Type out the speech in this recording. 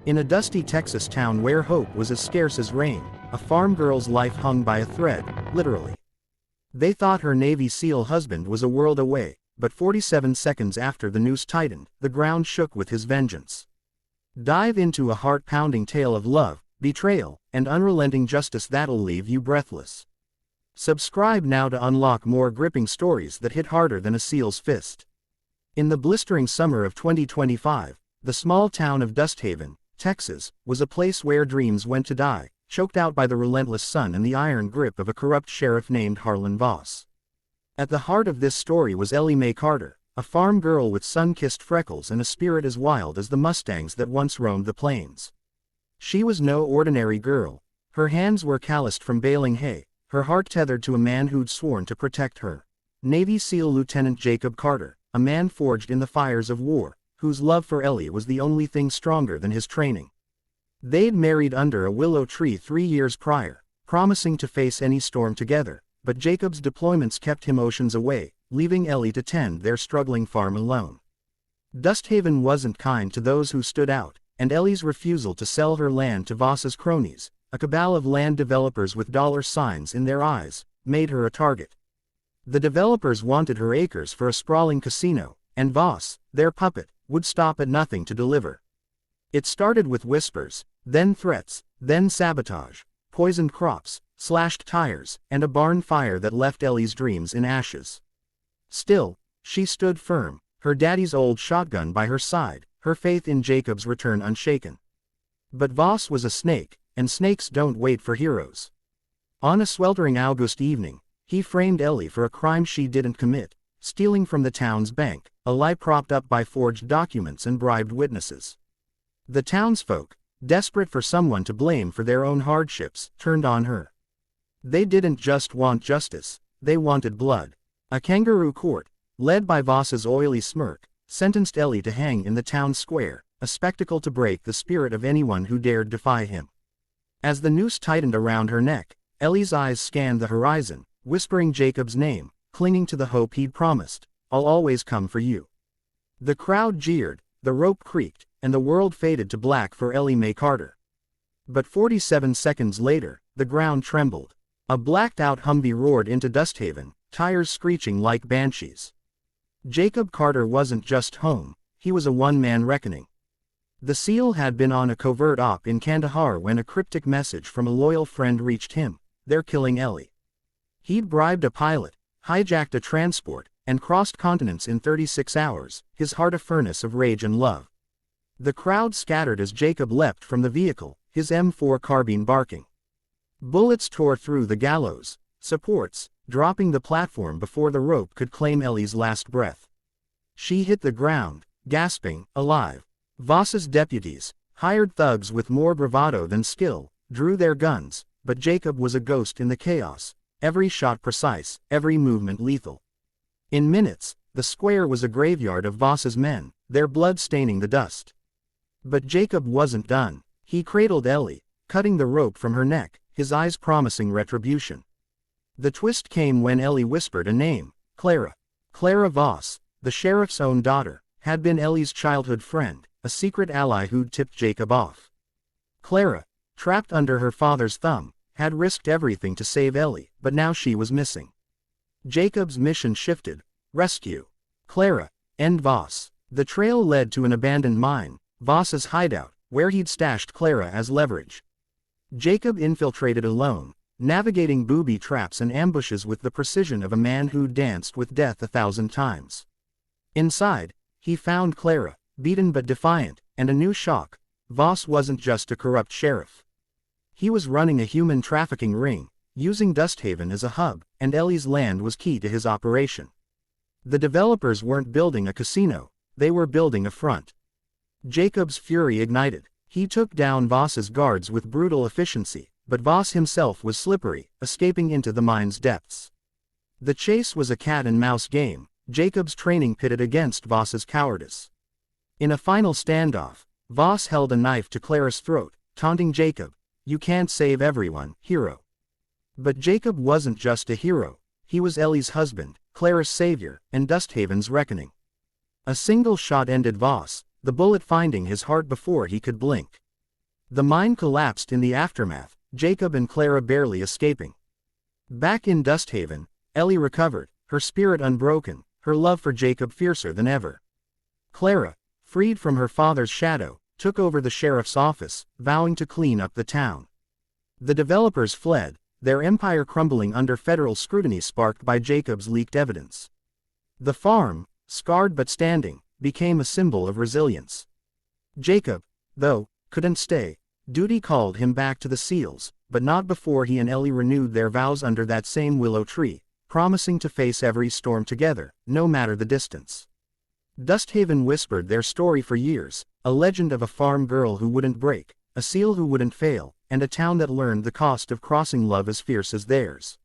In a dusty Texas town where hope was as scarce as rain, a farm girl's life hung by a thread, literally. They thought her Navy SEAL husband was a world away, but 47 seconds after the noose tightened, the ground shook with his vengeance. Dive into a heart-pounding tale of love, betrayal, and unrelenting justice that'll leave you breathless. Subscribe now to unlock more gripping stories that hit harder than a SEAL's fist. In the blistering summer of 2025, the small town of Dusthaven, Texas, was a place where dreams went to die, choked out by the relentless sun and the iron grip of a corrupt sheriff named Harlan Voss. At the heart of this story was Ellie Mae Carter, a farm girl with sun-kissed freckles and a spirit as wild as the Mustangs that once roamed the plains. She was no ordinary girl. Her hands were calloused from baling hay, her heart tethered to a man who'd sworn to protect her. Navy SEAL Lieutenant Jacob Carter, a man forged in the fires of war, whose love for Ellie was the only thing stronger than his training. They'd married under a willow tree 3 years prior, promising to face any storm together, but Jacob's deployments kept him oceans away, leaving Ellie to tend their struggling farm alone. Dusthaven wasn't kind to those who stood out, and Ellie's refusal to sell her land to Voss's cronies, a cabal of land developers with dollar signs in their eyes, made her a target. The developers wanted her acres for a sprawling casino, and Voss, their puppet, would stop at nothing to deliver. It started with whispers, then threats, then sabotage, poisoned crops, slashed tires, and a barn fire that left Ellie's dreams in ashes. Still, she stood firm, her daddy's old shotgun by her side, her faith in Jacob's return unshaken. But Voss was a snake, and snakes don't wait for heroes. On a sweltering August evening, he framed Ellie for a crime she didn't commit, stealing from the town's bank, a lie propped up by forged documents and bribed witnesses. The townsfolk, desperate for someone to blame for their own hardships, turned on her. They didn't just want justice, they wanted blood. A kangaroo court, led by Voss's oily smirk, sentenced Ellie to hang in the town square, a spectacle to break the spirit of anyone who dared defy him. As the noose tightened around her neck, Ellie's eyes scanned the horizon, whispering Jacob's name, clinging to the hope he'd promised, "I'll always come for you." The crowd jeered, the rope creaked, and the world faded to black for Ellie Mae Carter. But 47 seconds later, the ground trembled. A blacked-out Humvee roared into Dusthaven, tires screeching like banshees. Jacob Carter wasn't just home, he was a one-man reckoning. The SEAL had been on a covert op in Kandahar when a cryptic message from a loyal friend reached him: "They're killing Ellie." He'd bribed a pilot, hijacked a transport, and crossed continents in 36 hours, his heart a furnace of rage and love. The crowd scattered as Jacob leapt from the vehicle, his M4 carbine barking. Bullets tore through the gallows supports, dropping the platform before the rope could claim Ellie's last breath. She hit the ground, gasping, alive. Voss's deputies, hired thugs with more bravado than skill, drew their guns, but Jacob was a ghost in the chaos, every shot precise, every movement lethal. In minutes, the square was a graveyard of Voss's men, their blood staining the dust. But Jacob wasn't done. He cradled Ellie, cutting the rope from her neck, his eyes promising retribution. The twist came when Ellie whispered a name: Clara. Clara Voss, the sheriff's own daughter, had been Ellie's childhood friend, a secret ally who'd tipped Jacob off. Clara, trapped under her father's thumb, had risked everything to save Ellie, but now she was missing. Jacob's mission shifted: rescue Clara, end Voss. The trail led to an abandoned mine, Voss's hideout, where he'd stashed Clara as leverage. Jacob infiltrated alone, navigating booby traps and ambushes with the precision of a man who'd danced with death 1,000 times. Inside, he found Clara, beaten but defiant, and a new shock: Voss wasn't just a corrupt sheriff. He was running a human trafficking ring, using Dusthaven as a hub, and Ellie's land was key to his operation. The developers weren't building a casino, they were building a front. Jacob's fury ignited. He took down Voss's guards with brutal efficiency, but Voss himself was slippery, escaping into the mine's depths. The chase was a cat-and-mouse game, Jacob's training pitted against Voss's cowardice. In a final standoff, Voss held a knife to Clara's throat, taunting Jacob: "You can't save everyone, hero." But Jacob wasn't just a hero, he was Ellie's husband, Clara's savior, and Dusthaven's reckoning. A single shot ended Voss, the bullet finding his heart before he could blink. The mine collapsed in the aftermath, Jacob and Clara barely escaping. Back in Dusthaven, Ellie recovered, her spirit unbroken, her love for Jacob fiercer than ever. Clara, freed from her father's shadow, took over the sheriff's office, vowing to clean up the town. The developers fled, their empire crumbling under federal scrutiny sparked by Jacob's leaked evidence. The farm, scarred but standing, became a symbol of resilience. Jacob, though, couldn't stay. Duty called him back to the seals, but not before he and Ellie renewed their vows under that same willow tree, promising to face every storm together, no matter the distance. Dusthaven whispered their story for years, a legend of a farm girl who wouldn't break, a seal who wouldn't fail, and a town that learned the cost of crossing love as fierce as theirs.